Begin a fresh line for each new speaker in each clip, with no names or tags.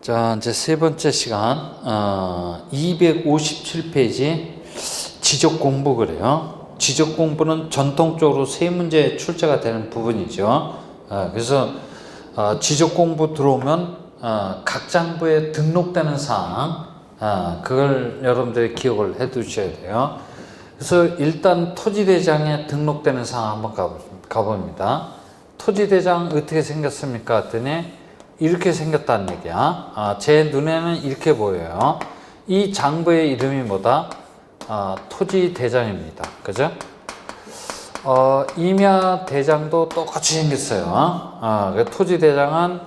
자, 이제 세 번째 시간, 257페이지 지적 공부 그래요. 지적 공부는 전통적으로 세 문제 출제가 되는 부분이죠. 그래서 지적 공부 들어오면 각 장부에 등록되는 사항, 그걸 여러분들이 기억을 해 두셔야 돼요. 그래서 일단 토지대장에 등록되는 사항 한번 가봅니다. 토지대장 어떻게 생겼습니까? 했더니 이렇게 생겼다는 얘기야. 제 눈에는 이렇게 보여요. 이 장부의 이름이 뭐다? 토지대장입니다. 그죠? 임야대장도 똑같이 생겼어요. 토지대장은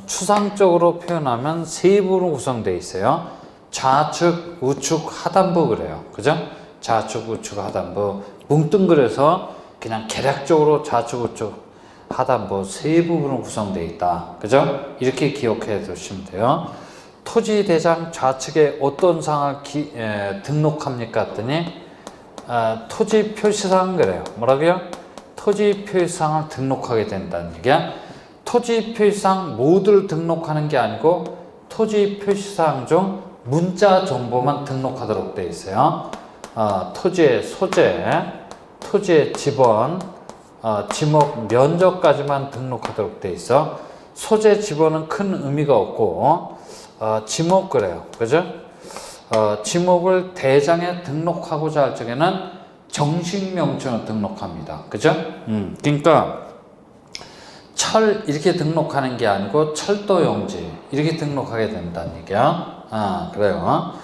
추상적으로 표현하면 세 부분으로 구성되어 있어요. 좌측, 우측, 하단부 그래요. 그죠? 좌측, 우측, 하단부. 뭉뚱그려서 그냥 개략적으로 좌측, 우측, 하단부 세 부분으로 구성되어 있다. 그죠? 이렇게 기억해 두시면 돼요. 토지대장 좌측에 어떤 사항을 등록합니까? 했더니 토지 표시사항 그래요. 뭐라고요? 토지 표시사항을 등록하게 된다는 얘기야. 토지 표시사항 모두를 등록하는 게 아니고 토지 표시사항 중 문자 정보만 등록하도록 되어 있어요. 토지의 소재, 토지의 지번, 지목 면적까지만 등록하도록 되어 있어. 소재 지번은 큰 의미가 없고 지목 그래요. 그죠? 지목을 대장에 등록하고자 할 적에는 정식 명칭을 등록합니다. 그죠? 그러니까 철 이렇게 등록하는 게 아니고 철도 용지 이렇게 등록하게 된다는 얘기야. 그래요.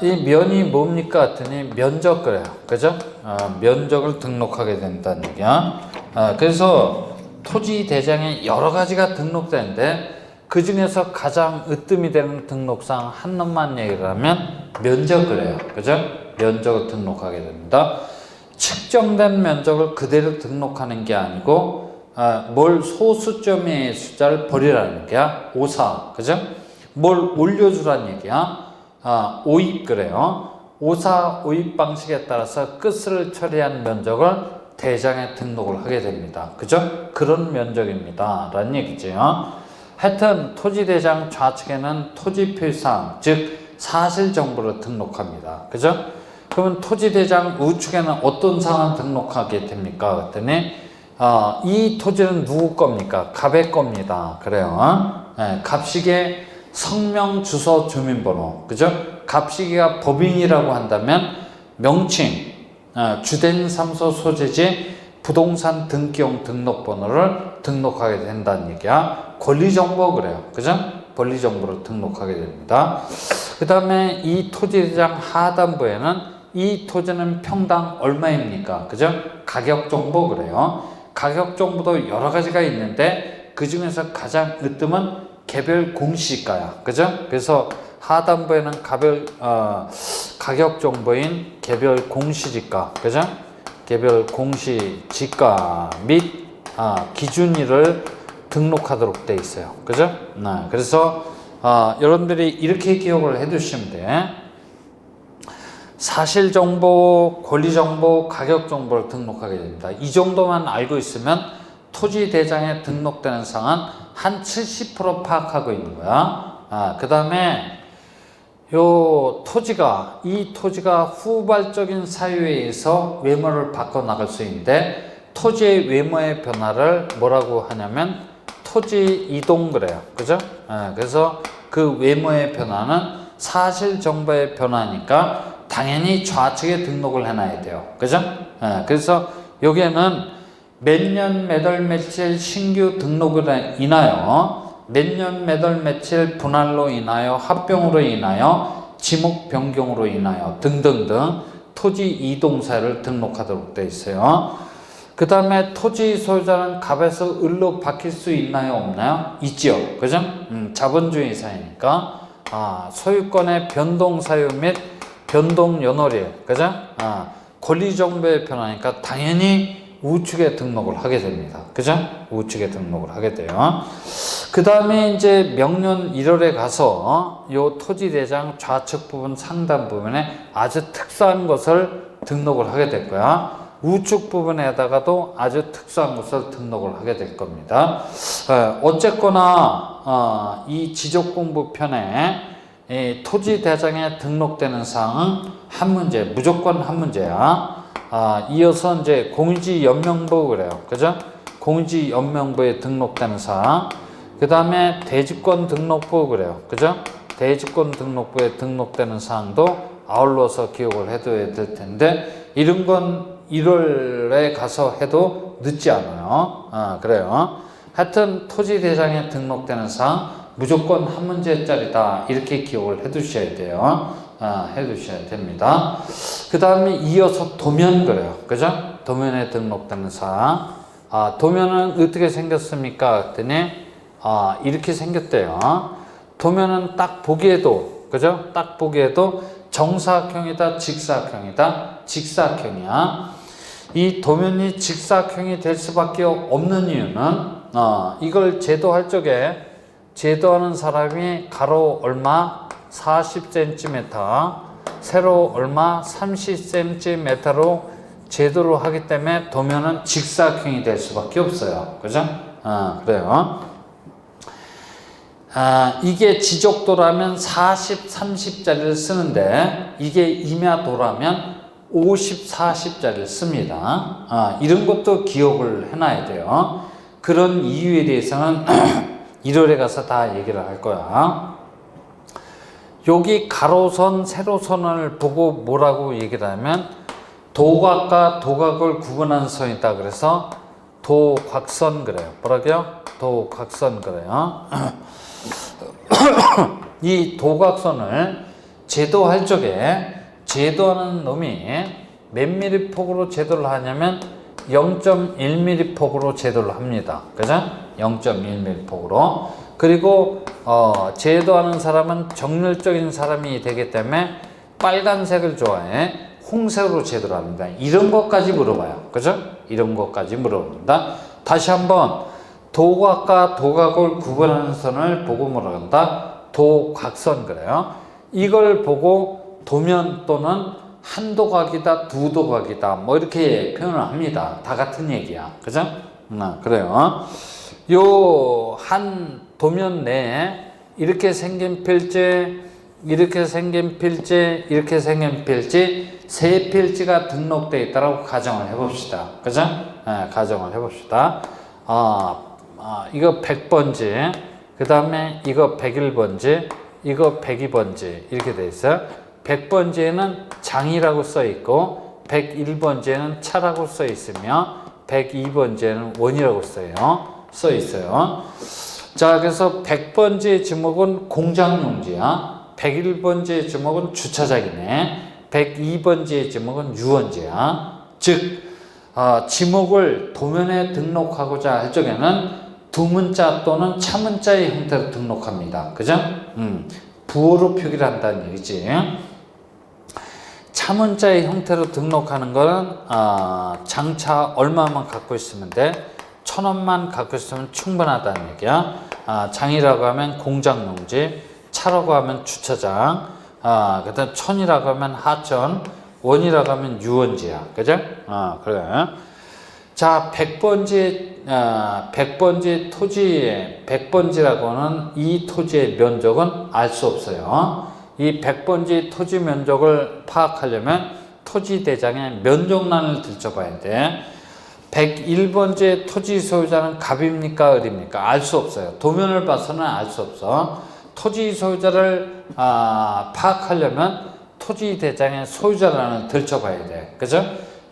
이 면이 뭡니까? 했더니 면적 그래요. 그죠? 면적을 등록하게 된다는 얘기야. 그래서 토지 대장에 여러 가지가 등록되는데 그 중에서 가장 으뜸이 되는 등록상 한 놈만 얘기를 하면 면적 그래요. 그죠? 면적을 등록하게 됩니다. 측정된 면적을 그대로 등록하는 게 아니고 뭘 소수점의 숫자를 버리라는 얘기야. 오사. 그죠? 뭘 올려주라는 얘기야. 오입 그래요. 오사 오입 방식에 따라서 끝을 처리한 면적을 대장에 등록을 하게 됩니다. 그죠? 그런 면적입니다. 라는 얘기죠. 하여튼 토지대장 좌측에는 토지표시사항 즉 사실정보를 등록합니다. 그죠? 그러면 토지대장 우측에는 어떤 사항을 등록하게 됩니까? 그랬더니 이 토지는 누구 겁니까? 갑의 겁니다. 그래요. 갑식의 성명, 주소, 주민번호. 그죠? 갑시기가 법인이라고 한다면 명칭, 주된 사무소 소재지, 부동산 등기용 등록번호를 등록하게 된다는 얘기야. 권리정보 그래요. 그죠? 권리정보를 등록하게 됩니다. 그 다음에 이 토지대장 하단부에는 이 토지는 평당 얼마입니까? 그죠? 가격정보 그래요. 가격정보도 여러 가지가 있는데 그 중에서 가장 으뜸은 개별 공시지가야. 그죠? 그래서 하단부에는 가격 정보인 개별 공시지가. 그죠? 개별 공시지가 및 기준일을 등록하도록 되어 있어요. 그죠? 그래서 여러분들이 이렇게 기억을 해 두시면 돼. 사실정보, 권리정보, 가격정보를 등록하게 됩니다. 이 정도만 알고 있으면 토지대장에 등록되는 사항은 한 70% 파악하고 있는 거야. 그 다음에 이 토지가 후발적인 사유에 의해서 외모를 바꿔나갈 수 있는데 토지의 외모의 변화를 뭐라고 하냐면 토지 이동 그래요. 그죠? 그래서 그 외모의 변화는 사실 정보의 변화니까 당연히 좌측에 등록을 해놔야 돼요. 그죠? 그래서 여기에는 몇 년 몇 월 며칠 신규 등록으로 인하여 몇 년 몇 월 며칠 분할로 인하여 합병으로 인하여 지목 변경으로 인하여 등등등 토지 이동 사유를 등록하도록 되어 있어요. 그 다음에 토지 소유자는 갑에서 을로 바뀔 수 있나요? 없나요? 있지요. 그죠? 자본주의 사회니까 소유권의 변동 사유 및 변동 연월일. 그죠? 권리 정보의 변화니까 당연히 우측에 등록을 하게 됩니다. 그죠? 우측에 등록을 하게 돼요. 그 다음에 이제 명년 1월에 가서 요 토지대장 좌측 부분 상단 부분에 아주 특수한 것을 등록을 하게 될 거야. 우측 부분에다가도 아주 특수한 것을 등록을 하게 될 겁니다. 어쨌거나 이 지적공부편에 토지 대장에 등록되는 사항은 한 문제, 무조건 한 문제야. 이어서 이제 공유지연명부 그래요. 그죠? 공유지연명부에 등록되는 사항. 그 다음에 대지권 등록부 그래요. 그죠? 대지권 등록부에 등록되는 사항도 아울러서 기억을 해둬야 될 텐데, 이런 건 1월에 가서 해도 늦지 않아요. 그래요. 하여튼 토지 대장에 등록되는 사항 무조건 한 문제짜리다. 이렇게 기억을 해 두셔야 돼요. 해 두셔야 됩니다. 그 다음에 이어서 도면 그래요. 그죠? 도면에 등록되는 사항. 도면은 어떻게 생겼습니까? 그랬더니, 이렇게 생겼대요. 도면은 딱 보기에도, 그죠? 딱 보기에도 정사각형이다, 직사각형이다, 직사각형이야. 이 도면이 직사각형이 될 수밖에 없는 이유는, 이걸 제도할 적에 제도하는 사람이 가로 얼마 40cm, 세로 얼마 30cm로 제도를 하기 때문에 도면은 직사각형이 될 수밖에 없어요. 그죠? 그래요. 이게 지적도라면 40, 30짜리를 쓰는데, 이게 임야도라면 50, 40짜리를 씁니다. 이런 것도 기억을 해놔야 돼요. 그런 이유에 대해서는 1월에 가서 다 얘기를 할 거야. 여기 가로선, 세로선을 보고 뭐라고 얘기를 하면, 도각과 도각을 구분하는 선이다. 그래서 도곽선 그래요. 뭐라고요? 도곽선 그래요. 이 도각선을 제도할 적에 제도하는 놈이 몇 미리 폭으로 제도를 하냐면 0.1mm 폭으로 제도를 합니다. 그죠? 0.1mm 폭으로. 그리고 제도하는 사람은 정렬적인 사람이 되기 때문에 빨간색을 좋아해. 홍색으로 제도를 합니다. 이런 것까지 물어봐요. 그죠? 이런 것까지 물어봅니다. 다시 한번 도각과 도각을 구분하는 선을 보고 뭐라 한다? 도곽선 그래요. 이걸 보고 도면 또는 한 도각이다, 두 도각이다, 뭐 이렇게 표현을 합니다. 다 같은 얘기야. 그죠? 그래요. 요 한 도면 내에 이렇게 생긴 필지, 이렇게 생긴 필지, 이렇게 생긴 필지, 세 필지가 등록되어 있다고 가정을 해봅시다. 그죠? 가정을 해봅시다. 이거 100번지, 그 다음에 이거 101번지, 이거 102번지, 이렇게 돼 있어요. 100번지에는 장이라고 써 있고, 101번지에는 차라고 써 있으며, 102번지에는 원이라고 써 있어요. 자, 그래서 100번지의 지목은 공장용지야. 101번지의 지목은 주차장이네. 102번지의 지목은 유원지야. 즉, 지목을 도면에 등록하고자 할 적에는 두문자 또는 차문자의 형태로 등록합니다. 그죠? 부호로 표기를 한다는 얘기지. 차문자의 형태로 등록하는 거는 장차 얼마만 갖고 있으면 돼? 1,000원만 갖고 있으면 충분하다는 얘기야. 장이라고 하면 공장용지, 차라고 하면 주차장, 그 다음 천이라고 하면 하천, 원이라고 하면 유원지야. 그죠? 그래. 자, 100번지 토지의 100번지라고는 이 토지의 면적은 알 수 없어요. 이 100번지 토지 면적을 파악하려면 토지 대장의 면적란을 들춰봐야 돼. 101번지의 토지 소유자는 갑입니까? 을입니까? 알 수 없어요. 도면을 봐서는 알 수 없어. 토지 소유자를 파악하려면 토지 대장의 소유자란을 들춰봐야 돼. 그죠?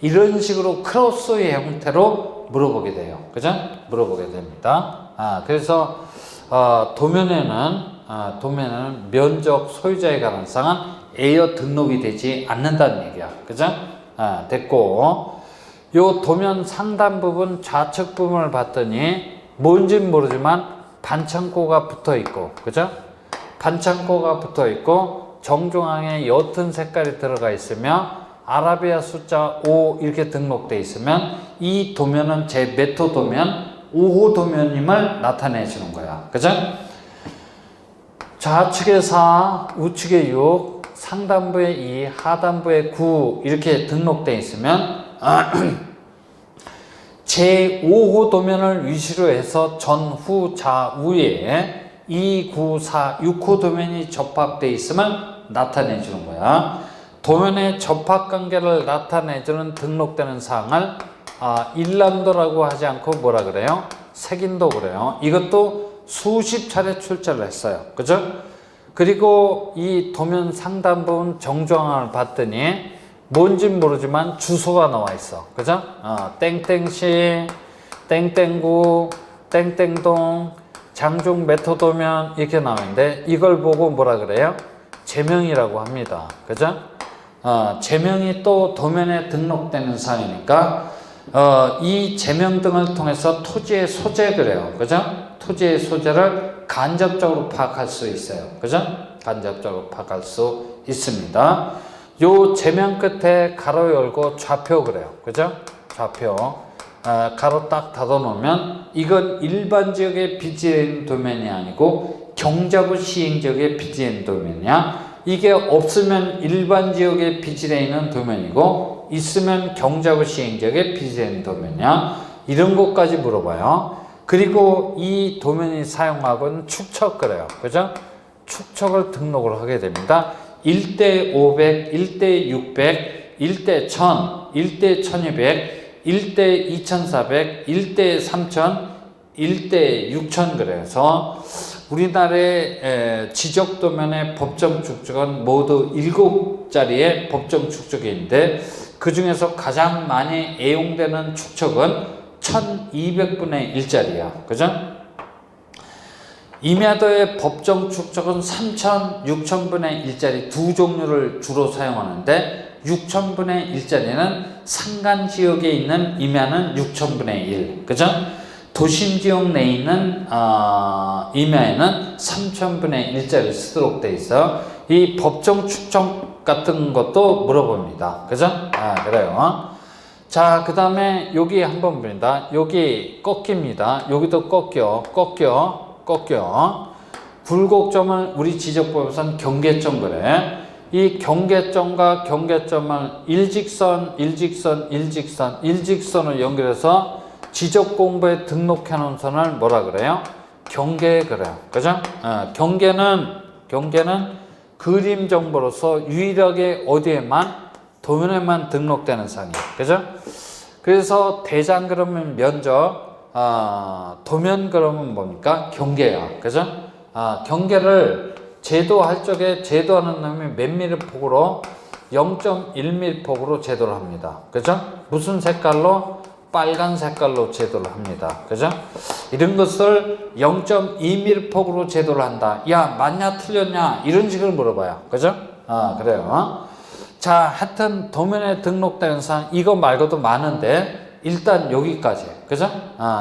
이런 식으로 크로스의 형태로 물어보게 돼요. 그죠? 물어보게 됩니다. 그래서 도면에는 면적 소유자의 가능성은 에어 등록이 되지 않는다는 얘기야. 그죠? 됐고, 요 도면 상단 부분 좌측 부분을 봤더니 뭔지는 모르지만 반창고가 붙어 있고, 그죠? 반창고가 붙어 있고 정중앙에 옅은 색깔이 들어가 있으며 아라비아 숫자 5 이렇게 등록되어 있으면 이 도면은 제 몇 호 도면? 5호 도면임을 나타내 주는 거야. 그죠? 좌측에 4, 우측에 6, 상단부에 2, 하단부에 9 이렇게 등록되어 있으면 제5호 도면을 위시로 해서 전후 좌우에 2, 9, 4, 6호 도면이 접합되어 있음을 나타내 주는 거야. 도면의 접합관계를 나타내 주는 등록되는 사항을 일람도라고 하지 않고 뭐라 그래요? 색인도 그래요. 이것도 수십 차례 출제를 했어요. 그죠? 그리고 이 도면 상단 부분 정조항을 봤더니 뭔진 모르지만 주소가 나와 있어. 그죠? 땡땡시, 땡땡구, 땡땡동, 장중 메토도면 이렇게 나오는데 이걸 보고 뭐라 그래요? 제명이라고 합니다. 그죠? 제명이 또 도면에 등록되는 사항이니까 이 제명 등을 통해서 토지의 소재 그래요. 그죠? 토지의 소재를 간접적으로 파악할 수 있어요. 그죠? 간접적으로 파악할 수 있습니다. 요 제명 끝에 가로 열고 좌표 그래요. 그죠? 좌표. 가로 딱 닫아 놓으면 이건 일반 지역의 BGN 도면이 아니고 경자부 시행 지역의 BGN 도면이야. 이게 없으면 일반 지역의 BGN은 도면이고 있으면 경자부 시행 지역의 BGN 도면이야. 이런 것까지 물어봐요. 그리고 이 도면이 사용하고는 축척 그래요. 그죠? 축척을 등록을 하게 됩니다. 1대 500, 1대 600, 1대 1000, 1대 1200, 1대 2400, 1대 3000, 1대 6000 그래서 우리나라의 지적도면의 법정 축적은 모두 7자리의 법정 축적인데 그 중에서 가장 많이 애용되는 축적은 1200분의 1짜리야. 그죠? 임야도의 법정 축적은 3000, 6000분의 1짜리 두 종류를 주로 사용하는데 6000분의 1짜리는 산간지역에 있는 임야는 6000분의 1. 그죠? 도심지역 내에 있는 임야에는 3000분의 1짜리 쓰도록 돼 있어. 이 법정 축적 같은 것도 물어봅니다. 그죠? 그래요. 자, 그 다음에 여기 한번 봅니다. 여기 꺾입니다. 여기도 꺾여. 굴곡점을 우리 지적법에서는 경계점 그래. 이 경계점과 경계점을 일직선을 연결해서 지적 공부에 등록해 놓은 선을 뭐라 그래요? 경계 그래요. 그죠? 경계는 그림 정보로서 유일하게 어디에만 도면에만 등록되는 상이에요. 그죠? 그래서 대장 그러면 면적, 도면 그러면 뭡니까? 경계야. 그죠? 경계를 제도할 적에 제도하는 놈이 몇 미리 폭으로 0.1mm 폭으로 제도를 합니다. 그죠? 무슨 색깔로? 빨간 색깔로 제도를 합니다. 그죠? 이런 것을 0.2mm 폭으로 제도를 한다. 야, 맞냐 틀렸냐? 이런 식으로 물어봐요. 그죠? 그래요. 자, 하여튼 도면에 등록되는 사항 이거 말고도 많은데 일단 여기까지. 그죠?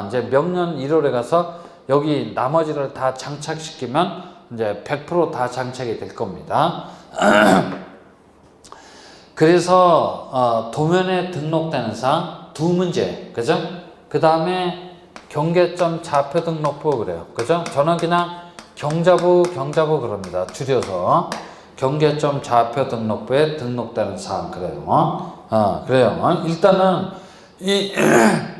이제 명년 1월에 가서 여기 나머지를 다 장착시키면 이제 100% 다 장착이 될 겁니다. 그래서 도면에 등록되는 사항 두 문제. 그죠? 그 다음에 경계점 좌표 등록부 그래요. 그죠? 저는 그냥 경자부 그럽니다. 줄여서 경계점 좌표 등록부에 등록되는 사항 그래요. 그래요. 일단은 이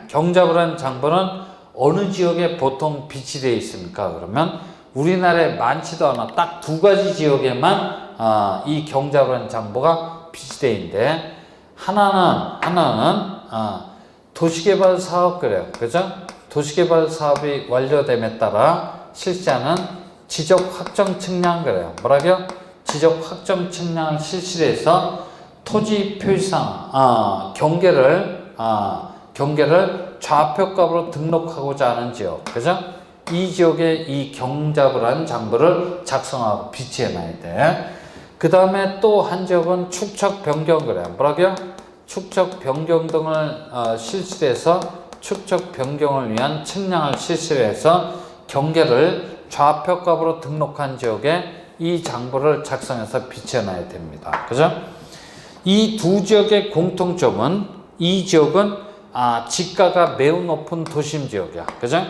경자부라는 장부는 어느 지역에 보통 비치되어 있습니까? 그러면 우리나라에 많지도 않아. 딱 두 가지 지역에만 이 경자부라는 장부가 비치되어 있는데 하나는 도시개발 사업 그래요. 그죠? 도시개발 사업이 완료됨에 따라 실시하는 지적 확정 측량 그래요. 뭐라고요? 지적 확정 측량을 실시해서 토지 표시상 경계를 좌표값으로 등록하고자 하는 지역. 그죠? 이 지역에 이 경자부라는 장부를 작성하고 비치해놔야 돼. 그 다음에 또 한 지역은 축척 변경 그래요. 뭐라고요? 축척 변경 등을 실시해서 축척 변경을 위한 측량을 실시해서 경계를 좌표값으로 등록한 지역에 이 장부를 작성해서 비치해놔야 됩니다. 그죠? 이 두 지역의 공통점은 이 지역은 지가가 매우 높은 도심 지역이야. 그죠?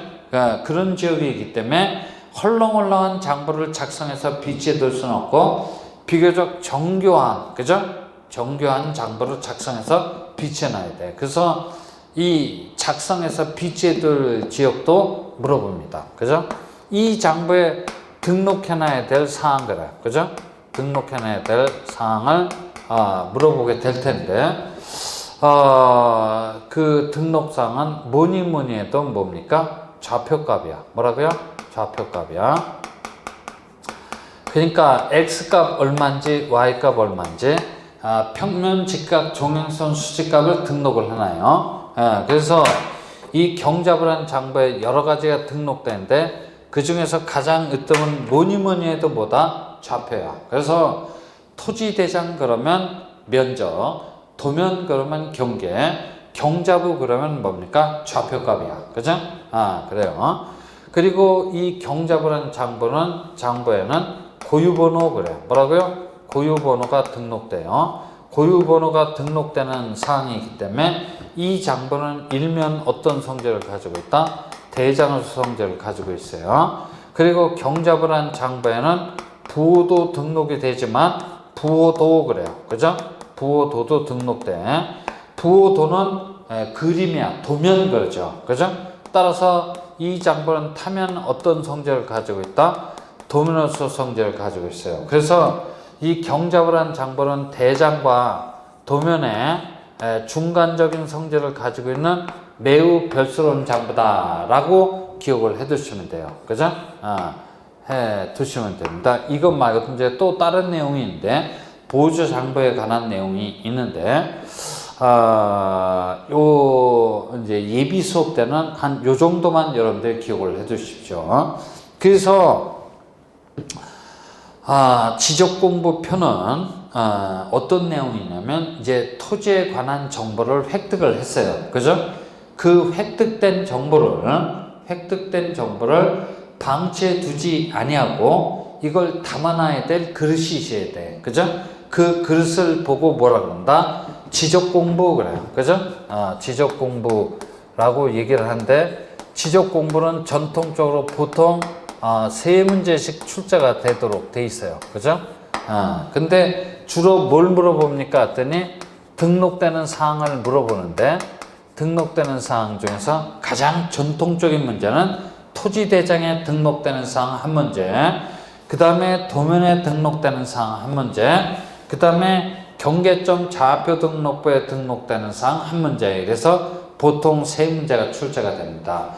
그런 지역이기 때문에 헐렁헐렁한 장부를 작성해서 비치해 둘 수는 없고 비교적 정교한, 그죠? 정교한 장부를 작성해서 비치해 놔야 돼. 그래서 이 작성해서 비치해 둘 지역도 물어봅니다. 그죠? 이 장부에 등록해놔야 될 사항 그래. 그죠? 등록해놔야 될 사항을 물어보게 될 텐데, 그 등록사항은 뭐니 해도 뭡니까? 좌표값이야. 뭐라고요? 좌표값이야. 그러니까 x값 얼마인지 y값 얼마인지 평면, 직각, 종횡선, 수직값을 등록을 하나요. 그래서 이 경잡이라는 장부에 여러 가지가 등록되는데 그 중에서 가장 으뜸은 뭐니 해도 뭐다? 좌표야. 그래서 토지대장 그러면 면적, 도면 그러면 경계, 경잡부 그러면 뭡니까? 좌표값이야. 그죠? 그래요. 그리고 이 경잡이라는 장부에는 고유번호 그래. 뭐라고요? 고유번호가 등록돼요. 고유번호가 등록되는 사항이기 때문에 이 장부는 일면 어떤 성질을 가지고 있다? 대장수 성질을 가지고 있어요. 그리고 경잡이라는 장부에는 부호도 등록이 되지만 부호도 그래요. 그죠? 부호도도 등록돼. 부호도는 그림이야. 도면 그러죠. 그죠? 따라서 이 장부는 타면 어떤 성질을 가지고 있다? 도면호수 성질을 가지고 있어요. 그래서 이 경잡이라는 장부는 대장과 도면의 중간적인 성질을 가지고 있는 매우 별스러운 장부다라고 기억을 해 두시면 돼요. 그죠? 해 두시면 됩니다. 이것 말고도 이제 또 다른 내용이 있는데, 보조 장부에 관한 내용이 있는데, 요 이제 예비 수업 때는 한 요 정도만 여러분들 기억을 해 두십시오. 그래서 지적공부표는 어떤 내용이냐면 이제 토지에 관한 정보를 획득을 했어요. 그죠? 그 획득된 정보를 방치해 두지 아니하고 이걸 담아놔야 될 그릇이 있어야 돼. 그죠? 그 그릇을 보고 뭐라 그런다? 지적공부 그래요. 그죠? 지적공부라고 얘기를 하는데, 지적공부는 전통적으로 보통 3문제씩 출제가 되도록 돼 있어요. 그죠? 근데 주로 뭘 물어봅니까? 했더니 등록되는 사항을 물어보는데, 등록되는 사항 중에서 가장 전통적인 문제는 토지대장에 등록되는 사항 한 문제, 그 다음에 도면에 등록되는 사항 한 문제, 그 다음에 경계점 좌표 등록부에 등록되는 사항 한 문제. 그래서 보통 3문제가 출제가 됩니다.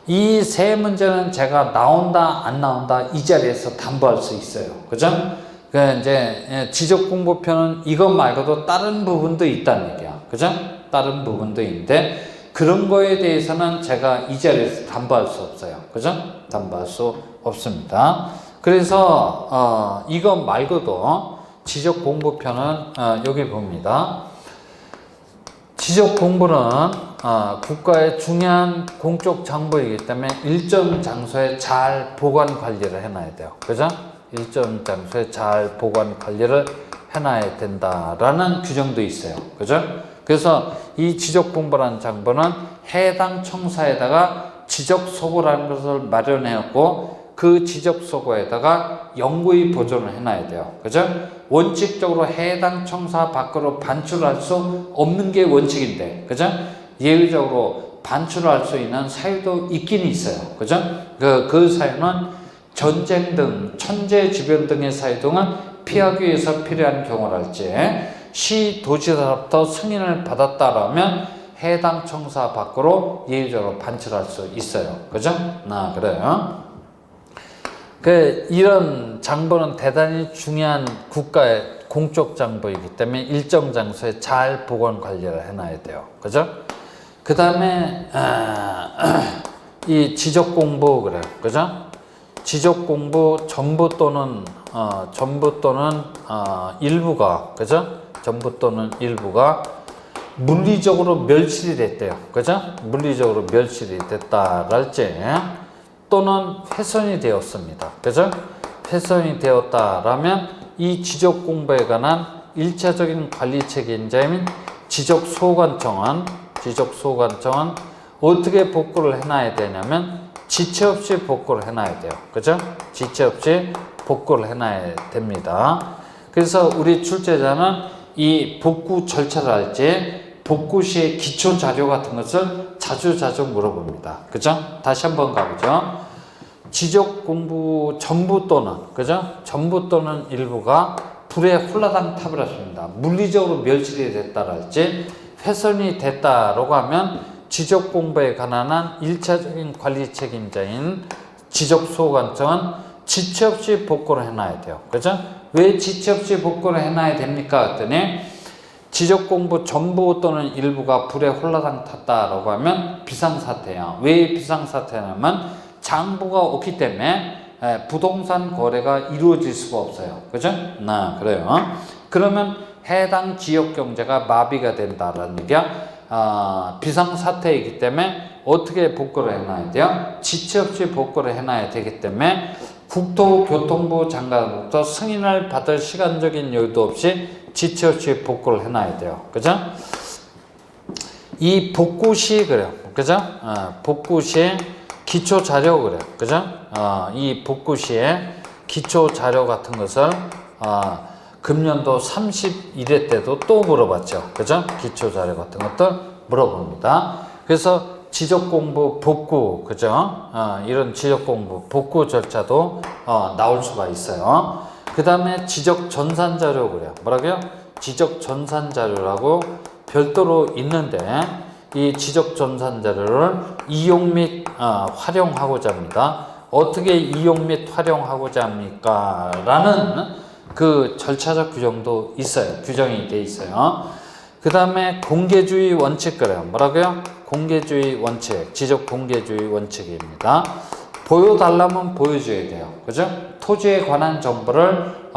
이 3문제는 제가 나온다 안 나온다 이 자리에서 담보할 수 있어요. 그죠? 그 이제 지적공부표는 이것 말고도 다른 부분도 있다는 얘기야. 그죠? 다른 부분도 있는데 그런 거에 대해서는 제가 이 자리에서 담보할 수 없어요. 그죠? 담보할 수 없습니다. 그래서 이것 말고도 지적공부표는 여기 봅니다. 지적공부는 국가의 중요한 공적 장부이기 때문에 일정 장소에 잘 보관 관리를 해놔야 돼요. 그죠? 일정 장소에 잘 보관 관리를 해놔야 된다라는 규정도 있어요. 그죠? 그래서 이 지적공부라는 장부는 해당 청사에다가 지적소고라는 것을 마련해왔고, 그 지적소고에다가 영구히 보존을 해놔야 돼요. 그죠? 원칙적으로 해당 청사 밖으로 반출할 수 없는 게 원칙인데, 그죠? 예외적으로 반출할 수 있는 사유도 있긴 있어요. 그죠? 그 사유는 전쟁 등 천재지변 등의 사유 등을 피하기 위해서 필요한 경우랄지, 시 도지사로부터 승인을 받았다라면 해당 청사 밖으로 예외적으로 반출할 수 있어요. 그죠? 그래요. 이런 장부는 대단히 중요한 국가의 공적 장부이기 때문에 일정 장소에 잘 보관 관리를 해놔야 돼요. 그죠? 그 다음에 이 지적공부 그래요. 그죠? 지적공부 전부 또는 일부가, 그죠? 전부 또는 일부가 물리적으로 멸실이 됐대요. 그죠? 물리적으로 멸실이 됐다랄지 또는 훼손이 되었습니다. 그죠? 훼손이 되었다라면 이 지적공부에 관한 1차적인 관리 책임자인 지적소관청은 어떻게 복구를 해놔야 되냐면 지체 없이 복구를 해놔야 돼요. 그죠? 지체 없이 복구를 해놔야 됩니다. 그래서 우리 출제자는 이 복구 절차를 할지 복구 시의 기초 자료 같은 것을 자주 물어봅니다. 그죠? 다시 한번 가보죠. 지적 공부 전부 또는, 그죠? 전부 또는 일부가 불에 홀라당 타버렸습니다. 물리적으로 멸실이 됐다랄지 훼손이 됐다라고 하면 지적 공부에 관한 1차적인 관리 책임자인 지적 수호관청은 지체 없이 복구를 해놔야 돼요. 그죠? 왜 지체 없이 복구를 해놔야 됩니까? 했더니 지적 공부 전부 또는 일부가 불에 홀라당 탔다라고 하면 비상사태야. 왜 비상사태냐면 장부가 없기 때문에 부동산 거래가 이루어질 수가 없어요. 그죠? 그래요. 그러면 해당 지역 경제가 마비가 된다라는 얘기야. 비상사태이기 때문에 어떻게 복구를 해놔야 돼요? 지체 없이 복구를 해놔야 되기 때문에 국토교통부 장관으로부터 승인을 받을 시간적인 여유도 없이 지체 없이 복구를 해놔야 돼요. 그죠? 이 복구 시 그래요. 그죠? 복구 시 기초 자료 그래요. 그죠? 이 복구 시에 기초 자료 같은 것을 금년도 31회 때도 또 물어봤죠. 그죠? 기초 자료 같은 것들 물어봅니다. 그래서 지적 공부 복구, 그죠? 이런 지적 공부 복구 절차도 나올 수가 있어요. 그 다음에 지적 전산 자료 그래요. 뭐라고요? 지적 전산 자료라고 별도로 있는데 이 지적 전산 자료를 이용 및 활용하고자 합니다. 어떻게 이용 및 활용하고자 합니까? 라는 그 절차적 규정도 있어요. 규정이 돼 있어요. 그 다음에 공개주의 원칙 그래요. 뭐라고요? 공개주의 원칙, 지적 공개주의 원칙입니다. 보여달라면 보여줘야 돼요. 그죠? 토지에 관한 정보를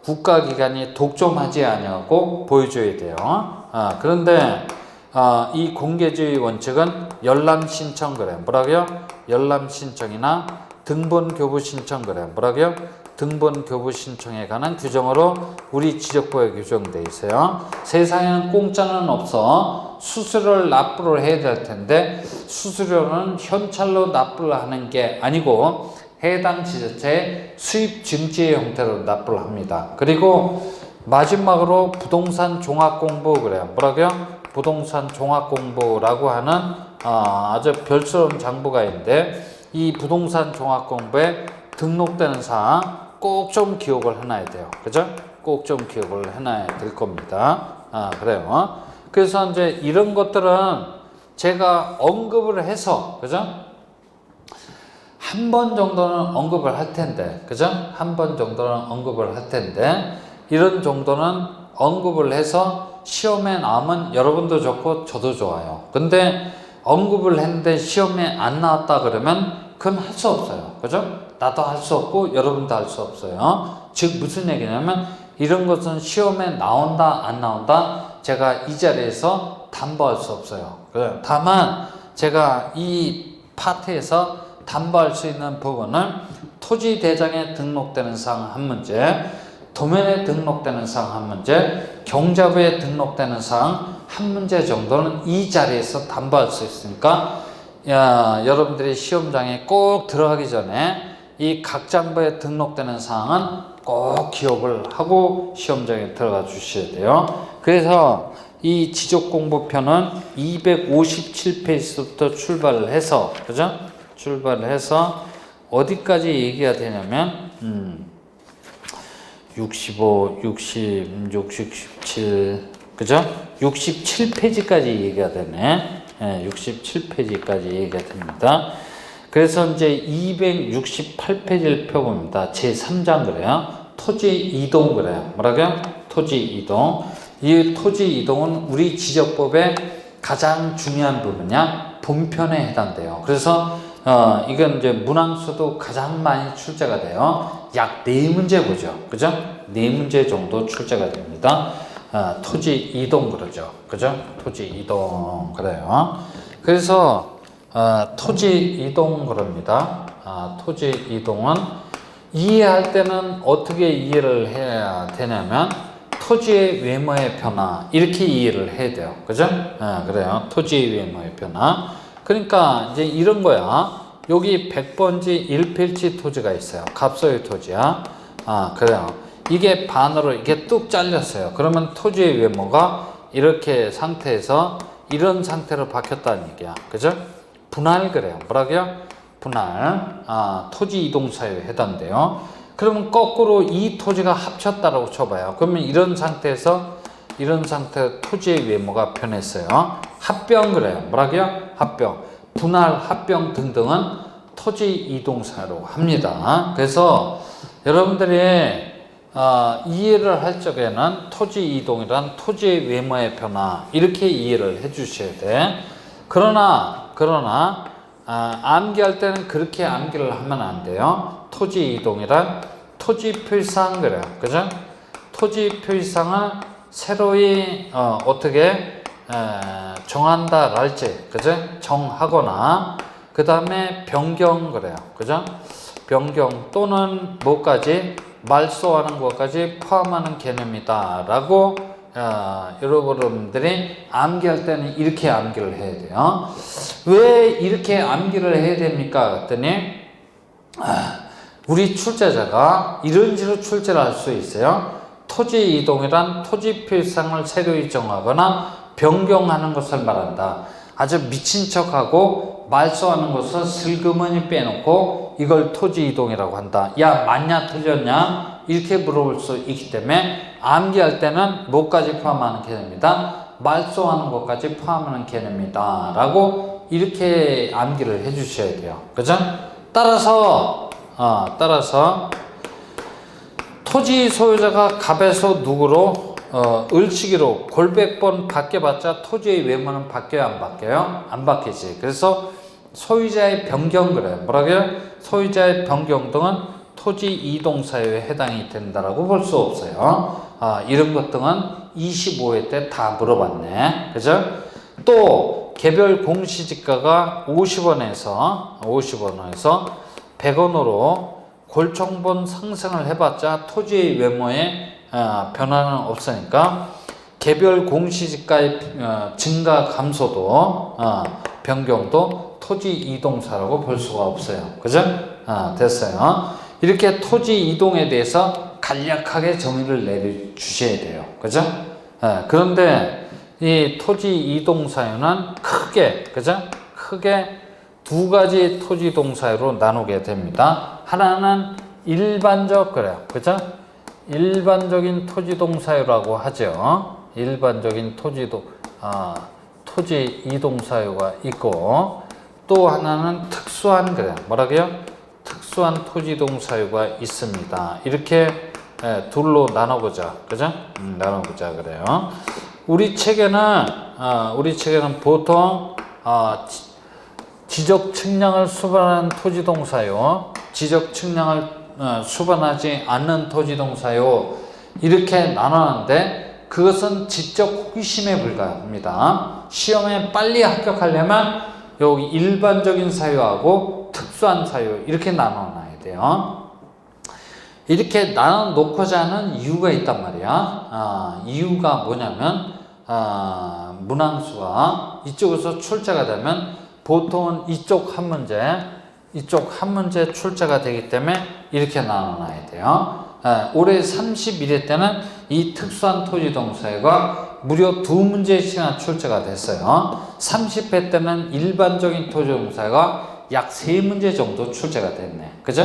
국가기관이 독점하지 아니하고 보여줘야 돼요. 그런데 이 공개주의 원칙은 열람 신청 그래요. 뭐라고요? 열람 신청이나 등본 교부 신청 그래요. 뭐라고요? 등본 교부 신청에 관한 규정으로 우리 지적부에 규정되어 있어요. 세상에는 공짜는 없어. 수수료를 납부를 해야 될 텐데 수수료는 현찰로 납부를 하는 게 아니고 해당 지자체의 수입 증지의 형태로 납부를 합니다. 그리고 마지막으로 부동산 종합공부 그래요. 뭐라고요? 부동산 종합공부라고 하는 아주 별스러운 장부가 있는데 이 부동산 종합공부에 등록되는 사항 꼭 좀 기억을 해놔야 돼요. 그죠? 꼭 좀 기억을 해놔야 될 겁니다. 그래요. 그래서 이제 이런 것들은 제가 언급을 해서, 그죠? 한 번 정도는 언급을 할 텐데, 그죠? 한 번 정도는 언급을 할 텐데, 이런 정도는 언급을 해서 시험에 나오면 여러분도 좋고 저도 좋아요. 근데 언급을 했는데 시험에 안 나왔다 그러면 그건 할 수 없어요. 그죠? 나도 할 수 없고 여러분도 할 수 없어요. 즉 무슨 얘기냐면 이런 것은 시험에 나온다 안 나온다 제가 이 자리에서 담보할 수 없어요. 다만 제가 이 파트에서 담보할 수 있는 부분은 토지 대장에 등록되는 사항 한 문제, 도면에 등록되는 사항 한 문제, 경자부에 등록되는 사항 한 문제 정도는 이 자리에서 담보할 수 있으니까 여러분들이 시험장에 꼭 들어가기 전에 이 각 장부에 등록되는 사항은 꼭 기억을 하고 시험장에 들어가 주셔야 돼요. 그래서 이 지적공부편은 257페이지부터 출발을 해서, 그죠? 출발을 해서 어디까지 얘기가 되냐면 65, 60, 67, 그죠? 67페이지까지 얘기가 되네. 67페이지까지 얘기가 됩니다. 그래서 이제 268페이지를 펴봅니다. 제3장 그래요. 토지 이동 그래요. 뭐라고요? 토지 이동. 이 토지 이동은 우리 지적법의 가장 중요한 부분이야. 본편에 해당돼요. 그래서 이건 이제 문항수도 가장 많이 출제가 돼요. 약 4문제 보죠. 그죠? 4문제 정도 출제가 됩니다. 토지 이동 그러죠. 그죠? 토지 이동 그래요. 그래서 토지 이동 그럽니다. 토지 이동은 이해할 때는 어떻게 이해를 해야 되냐면 토지의 외모의 변화 이렇게 이해를 해야 돼요. 그죠? 그래요. 토지의 외모의 변화. 그러니까 이제 이런 거야. 여기 100번지 1필지 토지가 있어요. 갑소의 토지야. 그래요. 이게 반으로 이게 뚝 잘렸어요. 그러면 토지의 외모가 이렇게 상태에서 이런 상태로 바뀌었다는 얘기야. 그죠? 분할 그래요. 뭐라고요? 분할, 토지 이동 사유에 해당돼요. 그러면 거꾸로 이 토지가 합쳤다라고 쳐봐요. 그러면 이런 상태에서 토지의 외모가 변했어요. 합병 그래요. 뭐라고요? 합병, 분할, 합병 등등은 토지 이동 사유라고 합니다. 그래서 여러분들이 이해를 할 적에는 토지 이동이란 토지의 외모의 변화 이렇게 이해를 해 주셔야 돼. 그러나 암기할 때는 그렇게 암기를 하면 안 돼요. 토지 이동이란 토지 표시상 그래요. 그죠? 토지 표시상을 새로이 어떻게 정한다랄지, 그죠? 정하거나 그 다음에 변경 그래요. 그죠? 변경 또는 뭐까지 말소하는 것까지 포함하는 개념이다 라고 여러분들이 암기할 때는 이렇게 암기를 해야 돼요. 왜 이렇게 암기를 해야 됩니까? 그랬더니 우리 출제자가 이런 식으로 출제를 할 수 있어요. 토지 이동이란 토지 표시상을 새로이 정하거나 변경하는 것을 말한다. 아주 미친 척하고 말소하는 것을 슬그머니 빼놓고 이걸 토지 이동이라고 한다. 야, 맞냐 틀렸냐? 이렇게 물어볼 수 있기 때문에 암기할 때는 뭐까지 포함하는 개념이다? 말소하는 것까지 포함하는 개념이다 라고 이렇게 암기를 해 주셔야 돼요. 그죠? 따라서 토지 소유자가 갑에서 누구로 을치기로 골백번 바뀌어봤자 토지의 외모는 바뀌어요? 안 바뀌어요? 안 바뀌지. 그래서 소유자의 변경 그래요. 뭐라고요? 소유자의 변경 등은 토지 이동 사유에 해당이 된다라고 볼 수 없어요. 이런 것 등은 25회 때 다 물어봤네. 그죠? 또 개별 공시지가가 50원에서 100원으로 골청분 상승을 해봤자 토지의 외모에 변화는 없으니까 개별 공시지가의 증가 감소도 변경도 토지 이동사라고 볼 수가 없어요. 그죠? 됐어요. 이렇게 토지 이동에 대해서 간략하게 정의를 내려주셔야 돼요. 그죠? 그런데 이 토지 이동 사유는 크게 두 가지 토지 이동 사유로 나누게 됩니다. 하나는 일반적 그래요. 그죠? 일반적인 토지 이동 사유라고 하죠. 일반적인 토지 이동 사유가 있고 또 하나는 특수한 그래요. 뭐라고요? 특수한 토지 이동 사유가 있습니다. 이렇게 둘로 나눠보자. 그죠? 나눠보자 그래요. 우리 책에는 보통 지적 측량을 수반하는 토지 이동 사유, 지적 측량을 수반하지 않는 토지 이동 사유 이렇게 나눴는데 그것은 지적 호기심에 불과합니다. 시험에 빨리 합격하려면 여기 일반적인 사유하고 특수한 사유 이렇게 나눠놔야 돼요. 이렇게 나눠놓고자 하는 이유가 있단 말이야. 이유가 뭐냐면 문항수가 이쪽에서 출제가 되면 보통은 이쪽 한 문제 출제가 되기 때문에 이렇게 나눠놔야 돼요. 올해 31회 때는 이 특수한 토지 동사유가 무려 2문제씩이나 출제가 됐어요. 30회 때는 일반적인 토지 동사유가 약 3문제 정도 출제가 됐네. 그죠?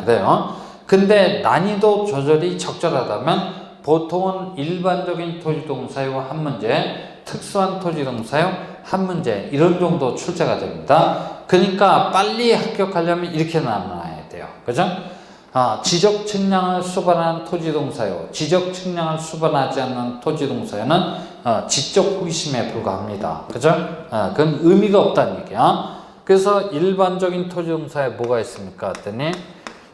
그래요. 근데 난이도 조절이 적절하다면 보통은 일반적인 토지 동사유 한 문제, 특수한 토지 동사유 한 문제 이런 정도 출제가 됩니다. 그러니까 빨리 합격하려면 이렇게 나눠야 돼요. 그죠? 지적 측량을 수반하는 토지 동사유, 지적 측량을 수반하지 않는 토지 동사유는 지적 호기심에 불과합니다. 그죠? 그건 의미가 없다는 얘기야. 그래서 일반적인 토지 동사유에 뭐가 있습니까? 했더니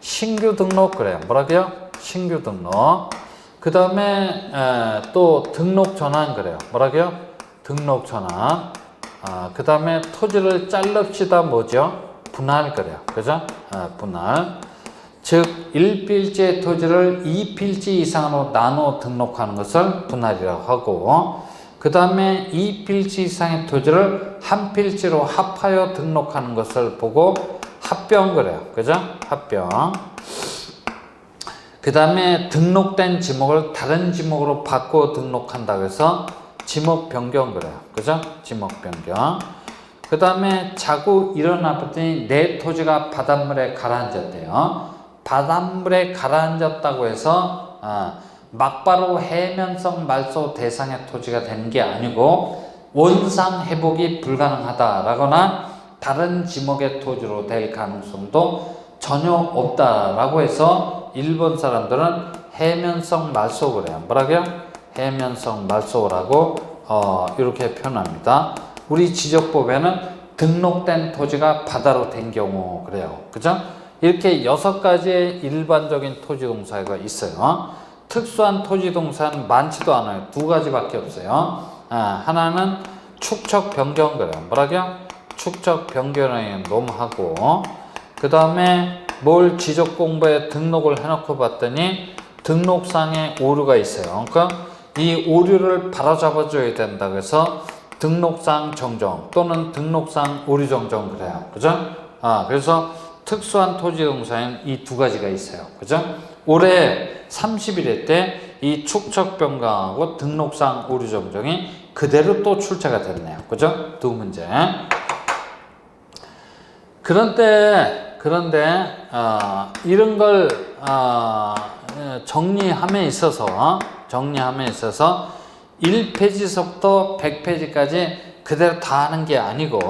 신규 등록 그래요. 뭐라고요? 신규 등록. 그 다음에 또 등록 전환 그래요. 뭐라고요? 등록 전환. 그 다음에 토지를 잘릅시다 뭐죠? 분할 그래요. 그죠? 분할. 즉 1필지의 토지를 2필지 이상으로 나눠 등록하는 것을 분할이라고 하고 그 다음에 2필지 이상의 토지를 한 필지로 합하여 등록하는 것을 보고 합병 그래요. 그죠? 합병. 그 다음에 등록된 지목을 다른 지목으로 바꿔 등록한다고 해서 지목 변경 그래요. 그죠? 지목 변경. 그 그 다음에 자고 일어나 봤더니 내 토지가 바닷물에 가라앉았대요. 바닷물에 가라앉았다고 해서 막바로 해면성 말소 대상의 토지가 되는 게 아니고 원상 회복이 불가능하다라거나 다른 지목의 토지로 될 가능성도 전혀 없다라고 해서 일본 사람들은 해면성 말소 그래요. 뭐라고요? 해면성 말소라고 이렇게 표현합니다. 우리 지적법에는 등록된 토지가 바다로 된 경우 그래요. 그죠? 이렇게 6가지의 일반적인 토지동사가 있어요. 특수한 토지동사는 많지도 않아요. 2가지밖에 없어요. 하나는 축척 변경 그래요. 뭐라고요? 축척 변경을 너무 하고, 그 다음에 뭘 지적 공부에 등록을 해놓고 봤더니 등록상에 오류가 있어요. 그러니까 이 오류를 바로잡아 줘야 된다. 그래서 등록상 정정 또는 등록상 오류 정정 그래요. 그죠? 그래서 특수한 토지동사에는 이 2가지가 있어요. 그죠? 올해 31회 때 이 축척 변경하고 등록상 오류 정정이 그대로 또 출제가 됐네요. 그죠? 2문제. 그런데 이런 걸 정리함에 있어서 1페이지서부터 100페이지까지 그대로 다 하는 게 아니고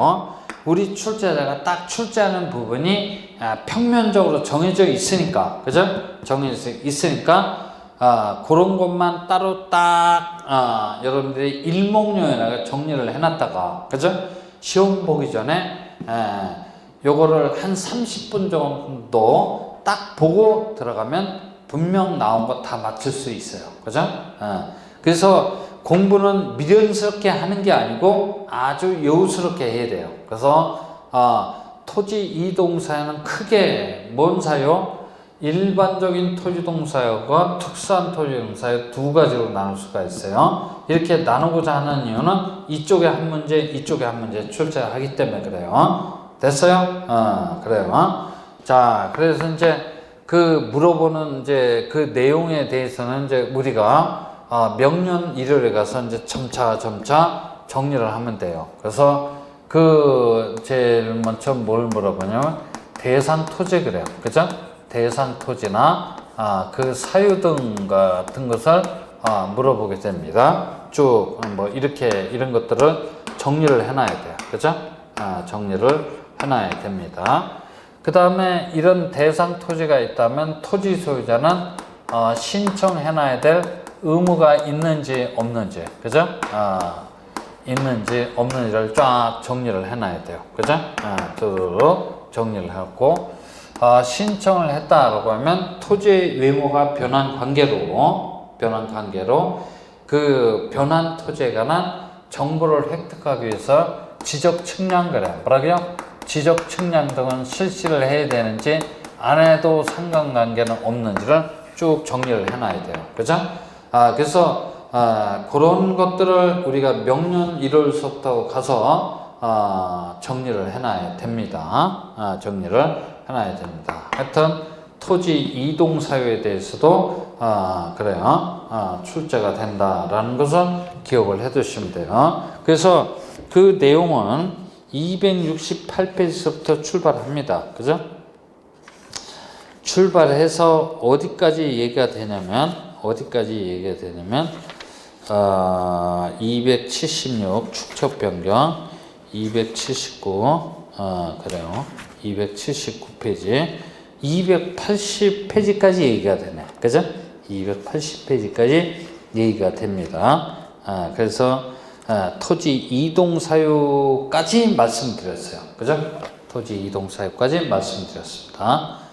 우리 출제자가 딱 출제하는 부분이 평면적으로 정해져 있으니까, 그죠? 정해져 있으니까 그런 것만 따로 딱 여러분들이 일목요연하게 정리를 해놨다가, 그죠? 시험 보기 전에 요거를 한 30분 정도 딱 보고 들어가면 분명 나온 거 다 맞출 수 있어요. 그죠? 그래서 공부는 미련스럽게 하는 게 아니고 아주 여우스럽게 해야 돼요. 그래서 토지 이동사에는 크게 뭔 사요? 일반적인 토지동사과 특수한 토지동사의 2가지로 나눌 수가 있어요. 이렇게 나누고자 하는 이유는 이쪽에 한 문제, 이쪽에 한 문제 출제하기 때문에 그래요. 됐어요? 그래요. 자, 그래서 이제 그 물어보는 이제 그 내용에 대해서는 이제 우리가 명년 일요일에 가서 이제 점차 정리를 하면 돼요. 그래서 그 제일 먼저 뭘 물어보냐면 대상 토지 그래요. 그죠? 대상 토지나 그 사유 등 같은 것을 물어보게 됩니다. 쭉 뭐 이렇게 이런 것들을 정리를 해놔야 돼요. 그죠? 정리를 해놔야 됩니다. 그 다음에 이런 대상 토지가 있다면 토지 소유자는 신청해놔야 될 의무가 있는지 없는지, 그죠? 있는지 없는지를 쫙 정리를 해놔야 돼요. 그죠? 두루룩 정리를 하고 신청을 했다라고 하면 토지의 외모가 변한 관계로 그 변한 토지에 관한 정보를 획득하기 위해서 지적 측량 그래요. 뭐라고요? 지적 측량 등은 실시를 해야 되는지 안 해도 상관관계는 없는지를 쭉 정리를 해놔야 돼요. 그죠? 그래서 그런 것들을 우리가 명년 1월 수업부터 가서 정리를 해놔야 됩니다. 정리를 해놔야 됩니다. 하여튼 토지 이동 사유에 대해서도 그래요. 출제가 된다라는 것을 기억을 해 두시면 돼요. 그래서 그 내용은 268페이지부터 출발합니다. 그죠? 출발해서 어디까지 얘기가 되냐면 276 축척 변경, 279 그래요. 279페이지, 280페이지까지 얘기가 되네. 그죠? 280페이지까지 얘기가 됩니다. 그래서 토지 이동 사유까지 말씀드렸어요. 그죠? 토지 이동 사유까지 말씀드렸습니다.